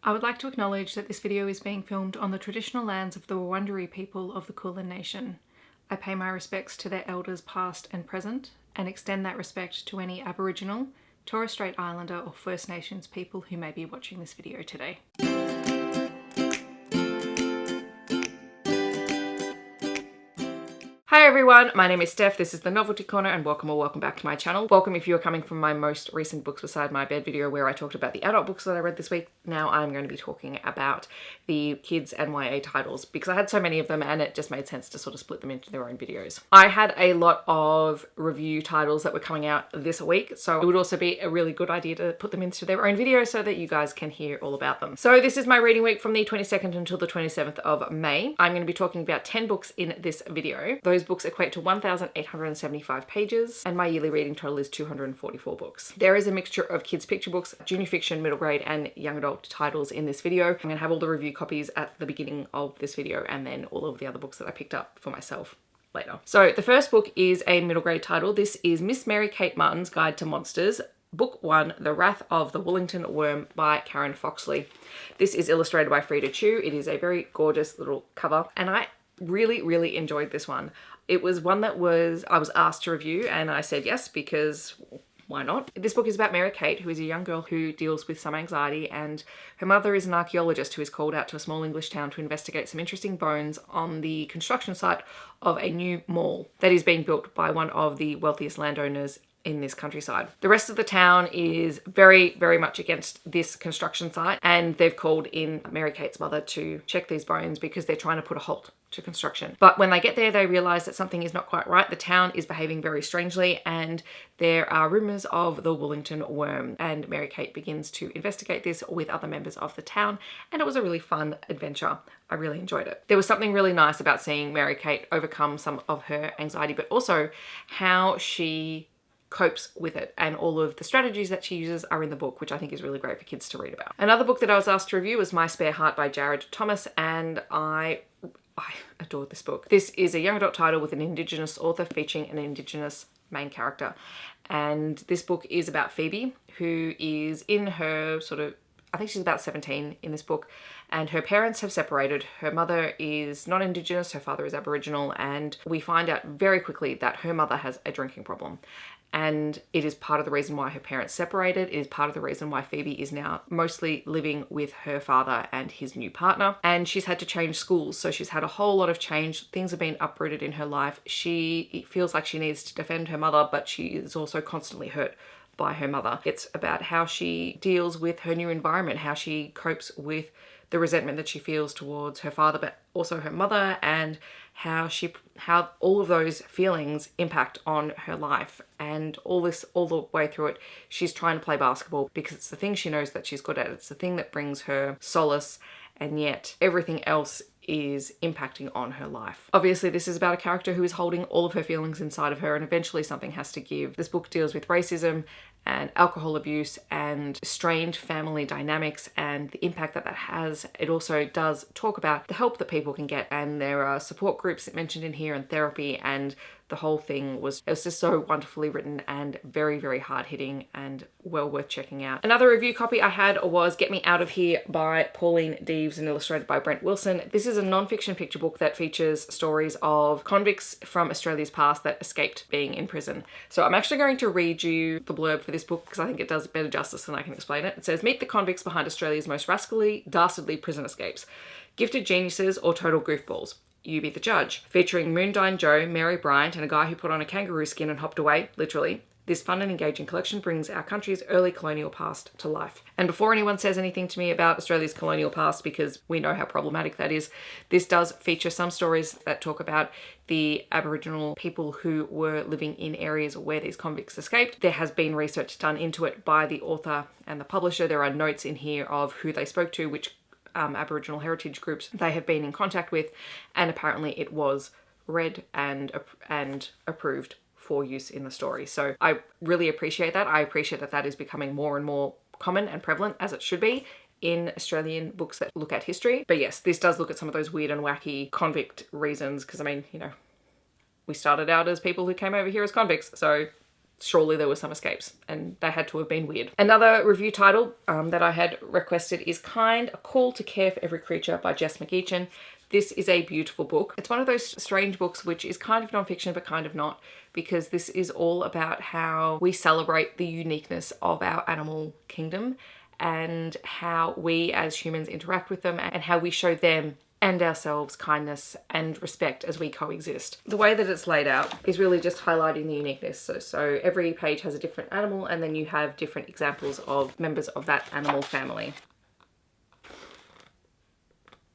I would like to acknowledge that this video is being filmed on the traditional lands of the Wurrundjeri people of the Kulin Nation. I pay my respects to their elders past and present, and extend that respect to any Aboriginal, Torres Strait Islander or First Nations people who may be watching this video today. Hi everyone, my name is Steph, this is the Novelty Corner, and welcome back to my channel. Welcome if you are coming from my most recent Books Beside My Bed video where I talked about the adult books that I read this week. Now I'm going to be talking about the kids and YA titles because I had so many of them and it just made sense to sort of split them into their own videos. I had a lot of review titles that were coming out this week, so it would also be a really good idea to put them into their own video so that you guys can hear all about them. So this is my reading week from the 22nd until the 27th of May. I'm going to be talking about 10 books in this video. Those books equate to 1,875 pages and my yearly reading total is 244 books. There is a mixture of kids picture books, junior fiction, middle grade and young adult titles in this video. I'm going to have all the review copies at the beginning of this video and then all of the other books that I picked up for myself later. So the first book is a middle grade title. This is Miss Mary Kate Martin's Guide to Monsters, Book 1, The Wrath of the Woolington Wyrm by Karen Foxley. This is illustrated by Frida Chu. It is a very gorgeous little cover and I really enjoyed this one. It was one that I was asked to review and I said yes because why not? This book is about Mary Kate, who is a young girl who deals with some anxiety, and her mother is an archaeologist who is called out to a small English town to investigate some interesting bones on the construction site of a new mall that is being built by one of the wealthiest landowners in this countryside. The rest of the town is very much against this construction site and they've called in Mary Kate's mother to check these bones because they're trying to put a halt to construction. But when they get there, they realize that something is not quite right. The town is behaving very strangely and there are rumors of the Woolington Wyrm, and Mary Kate begins to investigate this with other members of the town, and it was a really fun adventure. I really enjoyed it. There was something really nice about seeing Mary Kate overcome some of her anxiety, but also how she copes with it, and all of the strategies that she uses are in the book, which I think is really great for kids to read about. Another book that I was asked to review was My Spare Heart by Jared Thomas, and I adored this book. This is a young adult title with an Indigenous author featuring an Indigenous main character. And this book is about Phoebe, who is in her I think she's about 17 in this book, and her parents have separated. Her mother is not Indigenous, her father is Aboriginal, and we find out very quickly that her mother has a drinking problem. And it is part of the reason why her parents separated. It is part of the reason why Phoebe is now mostly living with her father and his new partner. And she's had to change schools, so she's had a whole lot of change. Things have been uprooted in her life. She feels like she needs to defend her mother, but she is also constantly hurt by her mother. It's about how she deals with her new environment, how she copes with the resentment that she feels towards her father, but also her mother, and how all of those feelings impact on her life. And all the way through it, she's trying to play basketball because it's the thing she knows that she's good at. It's the thing that brings her solace, and yet everything else is impacting on her life. Obviously, this is about a character who is holding all of her feelings inside of her, and eventually something has to give. This book deals with racism and alcohol abuse and strained family dynamics and the impact that has. It also does talk about the help that people can get, and there are support groups mentioned in here and therapy, and the whole thing was just so wonderfully written and very hard hitting and well worth checking out. Another review copy I had was Get Me Out of Here by Pauline Deves and illustrated by Brent Wilson. This is a non-fiction picture book that features stories of convicts from Australia's past that escaped being in prison. So I'm actually going to read you the blurb for this book because I think it does better justice than I can explain it. It says, meet the convicts behind Australia's most rascally, dastardly prison escapes. Gifted geniuses or total goofballs. You be the judge. Featuring Moondine Joe, Mary Bryant, and a guy who put on a kangaroo skin and hopped away, literally. This fun and engaging collection brings our country's early colonial past to life. And before anyone says anything to me about Australia's colonial past, because we know how problematic that is, this does feature some stories that talk about the Aboriginal people who were living in areas where these convicts escaped. There has been research done into it by the author and the publisher. There are notes in here of who they spoke to, which Aboriginal heritage groups they have been in contact with, and apparently it was read and approved for use in the story. So I really appreciate that. I appreciate that that is becoming more and more common and prevalent, as it should be, in Australian books that look at history. But yes, this does look at some of those weird and wacky convict reasons, because I mean, you know, we started out as people who came over here as convicts, so surely there were some escapes, and they had to have been weird. Another review title that I had requested is Kind, A Call to Care for Every Creature by Jess McEachin. This is a beautiful book. It's one of those strange books which is kind of non-fiction but kind of not, because this is all about how we celebrate the uniqueness of our animal kingdom and how we as humans interact with them and how we show them and ourselves kindness and respect as we coexist. The way that it's laid out is really just highlighting the uniqueness. So every page has a different animal, and then you have different examples of members of that animal family.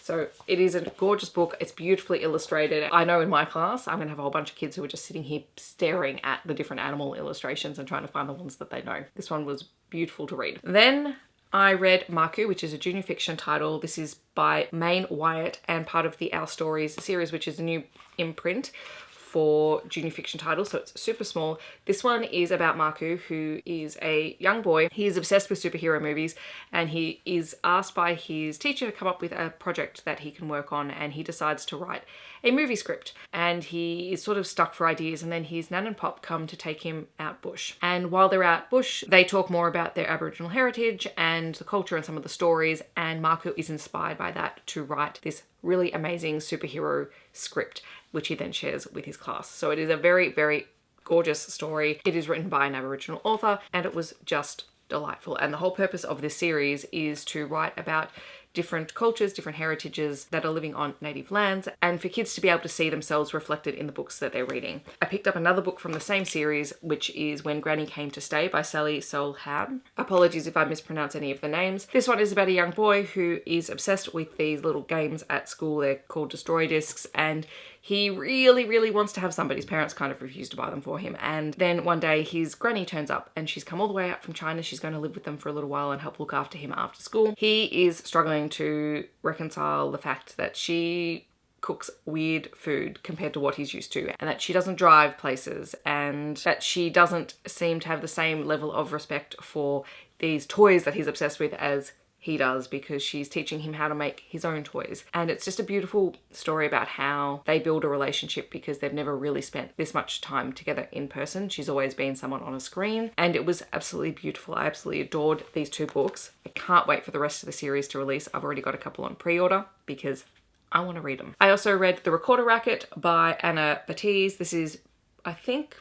So it is a gorgeous book. It's beautifully illustrated. I know in my class, I'm gonna have a whole bunch of kids who are just sitting here staring at the different animal illustrations and trying to find the ones that they know. This one was beautiful to read. Then I read Maku, which is a junior fiction title. This is by Maine Wyatt and part of the Our Stories series, which is a new imprint for junior fiction titles, so it's super small. This one is about Maku, who is a young boy. He is obsessed with superhero movies, and he is asked by his teacher to come up with a project that he can work on, and he decides to write a movie script. And he is sort of stuck for ideas, and then his nan and pop come to take him out bush. And while they're out bush, they talk more about their Aboriginal heritage and the culture and some of the stories, and Maku is inspired by that to write this really amazing superhero script, which he then shares with his class. So it is a very, very gorgeous story. It is written by an Aboriginal author, and it was just delightful. And the whole purpose of this series is to write about different cultures, different heritages that are living on native lands, and for kids to be able to see themselves reflected in the books that they're reading. I picked up another book from the same series, which is When Granny Came to Stay by Sally Solhan. Apologies if I mispronounce any of the names. This one is about a young boy who is obsessed with these little games at school. They're called Destroy Discs, and he really, really wants to have some, but his parents kind of refuse to buy them for him. And then one day his granny turns up, and she's come all the way out from China. She's going to live with them for a little while and help look after him after school. He is struggling to reconcile the fact that she cooks weird food compared to what he's used to, and that she doesn't drive places, and that she doesn't seem to have the same level of respect for these toys that he's obsessed with as he does, because she's teaching him how to make his own toys. And it's just a beautiful story about how they build a relationship, because they've never really spent this much time together in person. She's always been someone on a screen, and it was absolutely beautiful. I absolutely adored these two books. I can't wait for the rest of the series to release. I've already got a couple on pre-order because I want to read them. I also read The Recorder Rackett by Anna Batiste. This is, I think,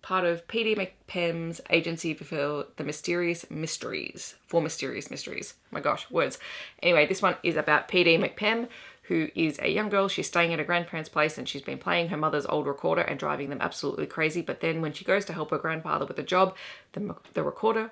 part of P.D. McPem's Agency for the Mysterious Mysteries. For Mysterious Mysteries. My gosh, words. Anyway, this one is about P.D. McPem, who is a young girl. She's staying at her grandparents' place, and she's been playing her mother's old recorder and driving them absolutely crazy. But then when she goes to help her grandfather with a job, the recorder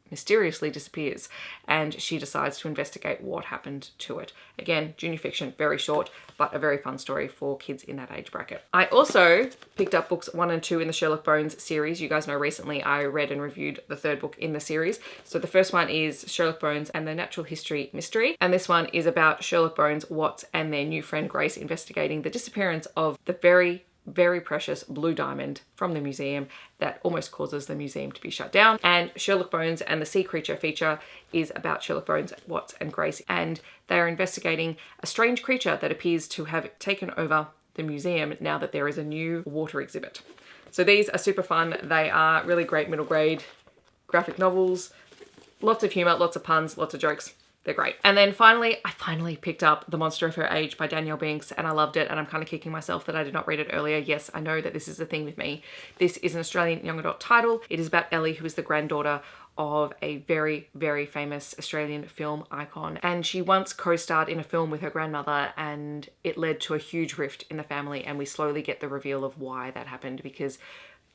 mysteriously disappears, and she decides to investigate what happened to it. Again, junior fiction, very short, but a very fun story for kids in that age bracket. I also picked up books 1 and 2 in the Sherlock Bones series. You guys know recently I read and reviewed the 3rd book in the series. So the first one is Sherlock Bones and the Natural History Mystery, and this one is about Sherlock Bones, Watts, and their new friend Grace investigating the disappearance of the very precious blue diamond from the museum that almost causes the museum to be shut down. And Sherlock Bones and the Sea Creature feature is about Sherlock Bones, Watts, and Grace, and they are investigating a strange creature that appears to have taken over the museum now that there is a new water exhibit. So these are super fun. They are really great middle grade graphic novels. Lots of humor, lots of puns, lots of jokes. They're great. And then finally, I finally picked up The Monster of Her Age by Danielle Binks, and I loved it, and I'm kind of kicking myself that I did not read it earlier. Yes, I know that this is a thing with me. This is an Australian young adult title. It is about Ellie, who is the granddaughter of a very, very famous Australian film icon. And she once co-starred in a film with her grandmother, and it led to a huge rift in the family, and we slowly get the reveal of why that happened, because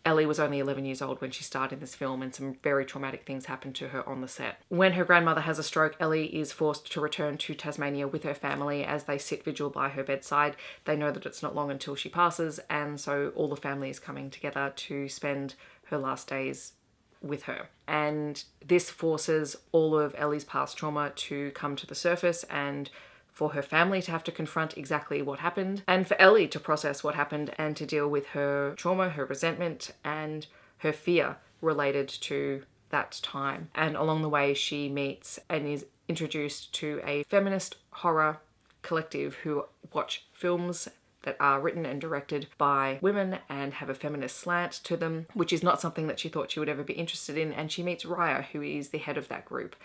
Ellie was only 11 years old when she starred in this film, and some very traumatic things happened to her on the set. When her grandmother has a stroke, Ellie is forced to return to Tasmania with her family. As they sit vigil by her bedside, they know that it's not long until she passes, and so all the family is coming together to spend her last days with her. And this forces all of Ellie's past trauma to come to the surface, and for her family to have to confront exactly what happened, and for Ellie to process what happened and to deal with her trauma, her resentment, and her fear related to that time. And along the way, she meets and is introduced to a feminist horror collective who watch films that are written and directed by women and have a feminist slant to them, which is not something that she thought she would ever be interested in. And she meets Raya, who is the head of that group,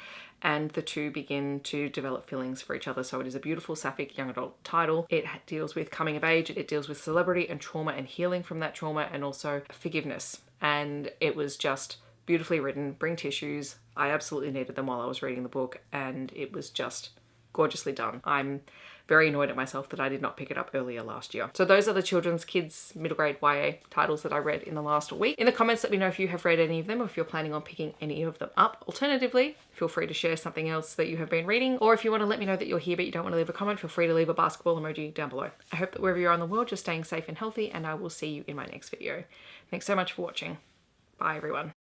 and the two begin to develop feelings for each other. So it is a beautiful sapphic young adult title. It deals with coming of age, it deals with celebrity and trauma and healing from that trauma, and also forgiveness. And it was just beautifully written, bring tissues. I absolutely needed them while I was reading the book, and it was just gorgeously done. I'm very annoyed at myself that I did not pick it up earlier last year. So those are the children's, kids, middle grade YA titles that I read in the last week. In the comments, let me know if you have read any of them or if you're planning on picking any of them up. Alternatively, feel free to share something else that you have been reading, or if you want to let me know that you're here but you don't want to leave a comment, feel free to leave a basketball emoji down below. I hope that wherever you are in the world, you're staying safe and healthy, and I will see you in my next video. Thanks so much for watching. Bye everyone.